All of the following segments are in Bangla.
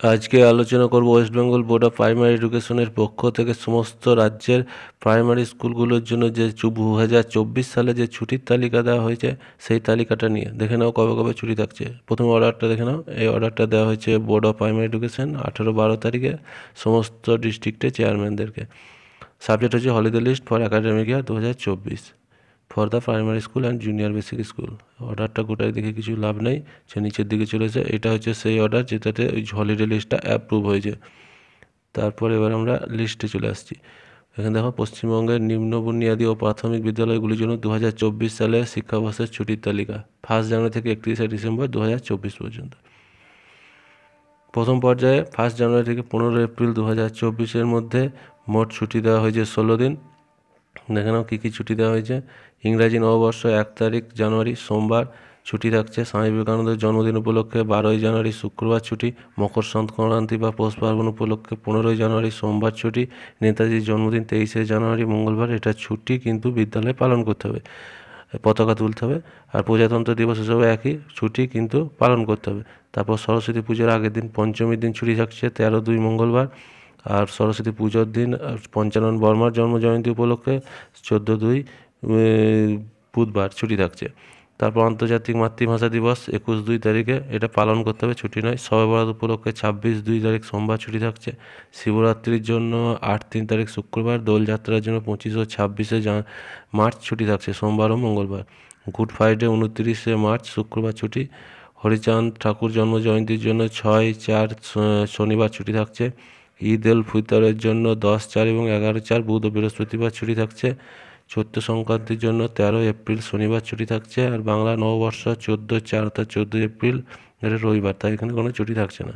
আজকে আলোচনা করব West Bengal board of primary এডুকেশনের পক্ষ থেকে সমস্ত রাজ্যের প্রাইমারি স্কুলগুলোর জন্য যে 2024 সালে যে ছুটির তালিকা দেওয়া হয়েছে সেই তালিকাটা নিয়ে দেখে নাও কবে কবে ছুটি থাকছে। প্রথম অর্ডারটা দেখে নাও, এই অর্ডারটা দেওয়া হয়েছে বোর্ড অফ প্রাইমারি এডুকেশন 18-12 তারিখে সমস্ত ডিস্ট্রিক্টের চেয়ারম্যানদেরকে। সাবজেক্ট হচ্ছে holiday list for academic year 2024 for the primary school and junior basic school. অর্ডারটা গোটায় দেখে কিছু লাভ নেই, সে নিচের দিকে চলেছে। এটা হচ্ছে সেই অর্ডার যেটাতে ওই হলিডে লিস্টটা অ্যাপ্রুভ হয়েছে। তারপর এবার আমরা লিস্টে চলে আসছি। এখানে দেখো পশ্চিমবঙ্গের নিম্ন বুনিয়াদী ও প্রাথমিক বিদ্যালয়গুলির জন্য 2024 সালে শিক্ষাবর্ষের ছুটির তালিকা 1 জানুয়ারি থেকে 31 ডিসেম্বর 2024 পর্যন্ত। প্রথম পর্যায়ে 1 জানুয়ারি থেকে 15 এপ্রিল 2024-এর মধ্যে মোট ছুটি দেওয়া হয়েছে 16 দিন। দেখে নাও কী কী ছুটি দেওয়া হয়েছে। ইংরাজি নববর্ষ 1 তারিখ জানুয়ারি সোমবার ছুটি থাকছে। স্বামী বিবেকানন্দের জন্মদিন উপলক্ষে 12 জানুয়ারি শুক্রবার ছুটি। মকর সংক্রান্তি বা পৌষ পার্বণ উপলক্ষে 15 জানুয়ারি সোমবার ছুটি। নেতাজির জন্মদিন 23 জানুয়ারি মঙ্গলবার, এটা ছুটি কিন্তু বিদ্যালয়ে পালন করতে হবে, পতাকা তুলতে হবে। আর প্রজাতন্ত্র দিবস হিসেবে একই ছুটি কিন্তু পালন করতে হবে। তারপর সরস্বতী পুজোর আগের দিন পঞ্চমীর দিন ছুটি থাকছে 13/2 মঙ্গলবার। আর সরস্বতী পুজোর দিন পঞ্চানন বর্মার জন্মজয়ন্তী উপলক্ষে 14/2 বুধবার ছুটি থাকছে। তারপর আন্তর্জাতিক মাতৃভাষা দিবস 21/2 তারিখে, এটা পালন করতে হবে, ছুটি নয়। শবে বরাত উপলক্ষে 26/2 তারিখ সোমবার ছুটি থাকছে। শিবরাত্রির জন্য 8-3 তারিখ শুক্রবার। দোলযাত্রার জন্য 25 ও 26 মার্চ ছুটি থাকছে সোমবার ও মঙ্গলবার। গুড ফ্রাইডে 29 মার্চ শুক্রবার ছুটি। হরিচাঁদ ঠাকুর জন্মজয়ন্তীর জন্য 6-4 শনিবার ছুটি থাকছে। ঈদ উল ফিতরের জন্য 10-4 এবং 11-4 বুধ ও বৃহস্পতিবার ছুটি থাকছে। চৈত্র সংক্রান্তির জন্য 13 এপ্রিল শনিবার ছুটি থাকছে। আর বাংলা নববর্ষ 14/4 অর্থাৎ 14 এপ্রিল, এটা রবিবার, তাই এখানে কোনো ছুটি থাকছে না।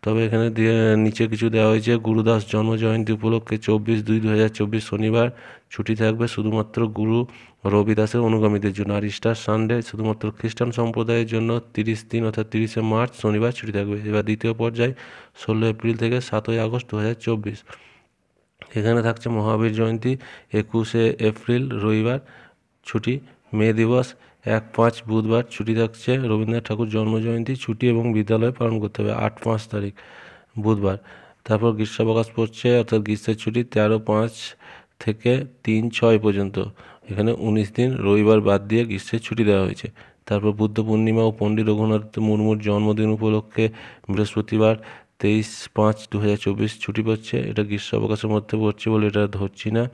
তবে এখানে দিয়ে নিচে কিছু দেওয়া হয়েছে। গুরুদাস জন্মজয়ন্তী উপলক্ষে 24/2/2024 শনিবার ছুটি থাকবে শুধুমাত্র গুরু রবিদাসের অনুগামীদের জন্য। আর ইস্টার সানডে শুধুমাত্র খ্রিস্টান সম্প্রদায়ের জন্য 30 অর্থাৎ 30 মার্চ শনিবার ছুটি থাকবে। এবার দ্বিতীয় পর্যায় 16 এপ্রিল থেকে 7 আগস্ট 2024। এখানে থাকছে মহাবীর জয়ন্তী 21 এপ্রিল রবিবার ছুটি। মে দিবস 1-5 বুধবার ছুটি থাকছে। রবীন্দ্রনাথ ঠাকুর জন্মজয়ন্তী ছুটি এবং বিদ্যালয়ে পালন করতে হবে 8-5 তারিখ বুধবার। তারপর গ্রীষ্মাবকাশ পড়ছে অর্থাৎ গ্রীষ্মের ছুটি 13-5 থেকে 3-6 পর্যন্ত। এখানে 19 দিন রবিবার বাদ দিয়ে গ্রীষ্মের ছুটি দেওয়া হয়েছে। তারপর বুদ্ধ পূর্ণিমা ও পণ্ডিত রঘুনাথ মুর্মুর জন্মদিন উপলক্ষে বৃহস্পতিবার 23-5-2024 ছুটি পড়ছে। এটা গ্রীষ্মাবকাশের মধ্যে পড়ছে বলে এটা ধরছি না।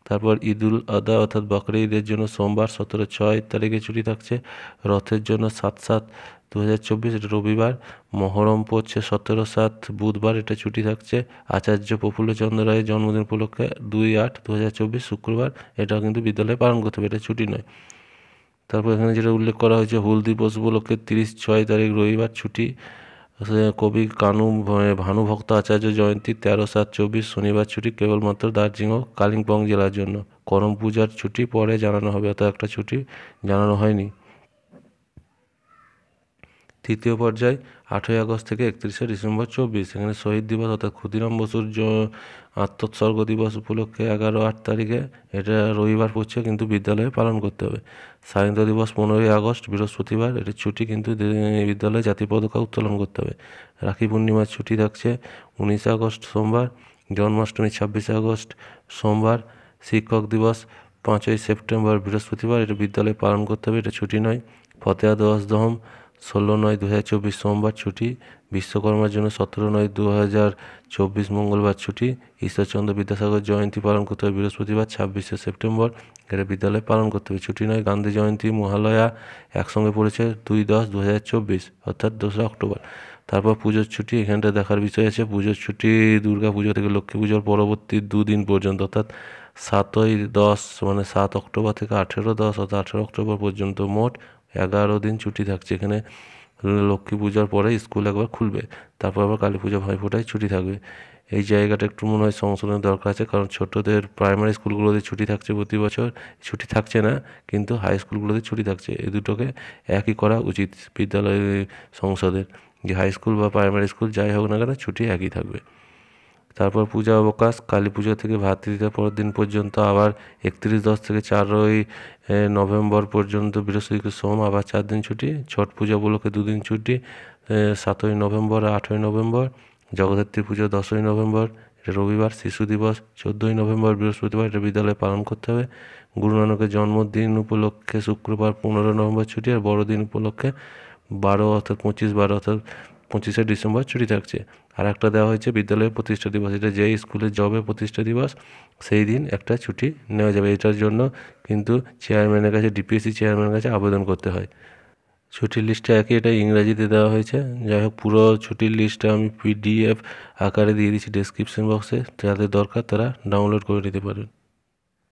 তারপর ঈদুল আদহা অর্থাৎ বকরি ঈদের জন্য সোমবার 17-6 তারিখে ছুটি থাকছে। রথের জন্য 7-7-2024, এটা রবিবার। মহরম পড়ছে 17-7 বুধবার, এটা ছুটি থাকছে। আচার্য প্রফুল্লচন্দ্র রায়ের জন্মদিন উপলক্ষে 2-8-2024 শুক্রবার, এটাও কিন্তু বিদ্যালয়ে পালন করতে হবে, এটা ছুটি নয়। তারপর এখানে যেটা উল্লেখ করা হয়েছে, হুল দিবস উপলক্ষে 30-6 তারিখ রবিবার ছুটি। কবি ভানুভক্ত আচার্য জয়ন্তী 13-7-24 শনিবার ছুটি কেবলমাত্র দার্জিলিং ও কালিম্পং জেলার জন্য। করম পূজার ছুটি পরে জানানো হবে, অর্থাৎ একটা ছুটি জানানো হয়নি। তৃতীয় পর্যায় 8 আগস্ট থেকে 31 ডিসেম্বর 24। এখানে শহীদ দিবস অর্থাৎ ক্ষুদিরাম বসুর আত্মোৎসর্গ দিবস উপলক্ষে 11-8 তারিখে, এটা রবিবার পড়ছে কিন্তু বিদ্যালয়ে পালন করতে হবে। স্বাধীনতা দিবস 15 আগস্ট বৃহস্পতিবার, এটা ছুটি কিন্তু বিদ্যালয়ে জাতীয় পতাকা উত্তোলন করতে হবে। রাখি পূর্ণিমার ছুটি থাকছে 19 আগস্ট সোমবার। জন্মাষ্টমী 26 আগস্ট সোমবার। শিক্ষক দিবস 5 সেপ্টেম্বর বৃহস্পতিবার, এটা বিদ্যালয়ে পালন করতে হবে, এটা ছুটি নয়। ফতেয়া দোয়াস দহম 16/9/2024 সোমবার ছুটি। বিশ্বকর্মার জন্য 17/9/2024 মঙ্গলবার ছুটি। ঈশ্বরচন্দ্র বিদ্যাসাগর জয়ন্তী পালন করতে হবে বৃহস্পতিবার 26 সেপ্টেম্বর, এটা বিদ্যালয়ে পালন করতে হবে, ছুটি নয়। গান্ধী জয়ন্তী মহালয়া একসঙ্গে পড়েছে 2/10/2024 অর্থাৎ 2রা অক্টোবর। তারপর পুজোর ছুটি, এখানটা দেখার বিষয় আছে। পুজোর ছুটি দুর্গা পুজো থেকে লক্ষ্মী পুজোর পরবর্তী 2 দিন পর্যন্ত, অর্থাৎ 7/10 মানে 7 অক্টোবর থেকে 18/10 অর্থাৎ 18 অক্টোবর পর্যন্ত মোট 11 দিন ছুটি থাকছে। এখানে লক্ষ্মী পূজার পরে স্কুল একবার খুলবে, তারপর আবার কালী পূজা ভাইফোঁটায় ছুটি থাকবে। এই জায়গাটা একটু মনে হয় সংশোধনের দরকার আছে, কারণ ছোটদের প্রাইমারি স্কুলগুলোতে ছুটি থাকছে প্রতি বছর, ছুটি থাকছে না, কিন্তু হাই স্কুলগুলোতে ছুটি থাকছে। এই দুটোকে একই করা উচিত বিদ্যালয় সংসদের, যে হাই স্কুল বা প্রাইমারি স্কুল যাই হোক না কেন ছুটি একই থাকবে। তারপর পূজা অবকাশ, কালী পুজো থেকে ভাতৃদ্বিতীয়ার পরের দিন পর্যন্ত আবার 31/10 থেকে 4 নভেম্বর পর্যন্ত বৃহস্পতি সোম আবার 4 দিন ছুটি। ছট পূজা উপলক্ষে 2 দিন ছুটি 7 নভেম্বর আর 8 নভেম্বর। জগদ্ধাত্রী পুজো 10ই নভেম্বর, এটা রবিবার। শিশু দিবস 14ই নভেম্বর বৃহস্পতিবার, এটা বিদ্যালয়ে পালন করতে হবে। গুরু নানকের জন্মদিন উপলক্ষে শুক্রবার 15 নভেম্বর ছুটি, আর বড়দিন উপলক্ষে 12 অর্থাৎ 25/12 অর্থাৎ 25শে ডিসেম্বর ছুটি থাকছে। আর একটা দেওয়া হয়েছে বিদ্যালয়ের প্রতিষ্ঠা দিবস, এটা যেই স্কুলের জবে প্রতিষ্ঠা দিবস সেই দিন একটা ছুটি নেওয়া যাবে। এটার জন্য কিন্তু চেয়ারম্যানের কাছে, ডিপিএসসি চেয়ারম্যানের কাছে আবেদন করতে হয়। ছুটির লিস্টটা একই, এটা ইংরাজিতে দেওয়া হয়েছে। যাই হোক, পুরো ছুটির লিস্টটা আমি পিডিএফ আকারে দিয়ে দিচ্ছি ডেসক্রিপশন বক্সে, যাদের দরকার তারা ডাউনলোড করে নিতে পারেন।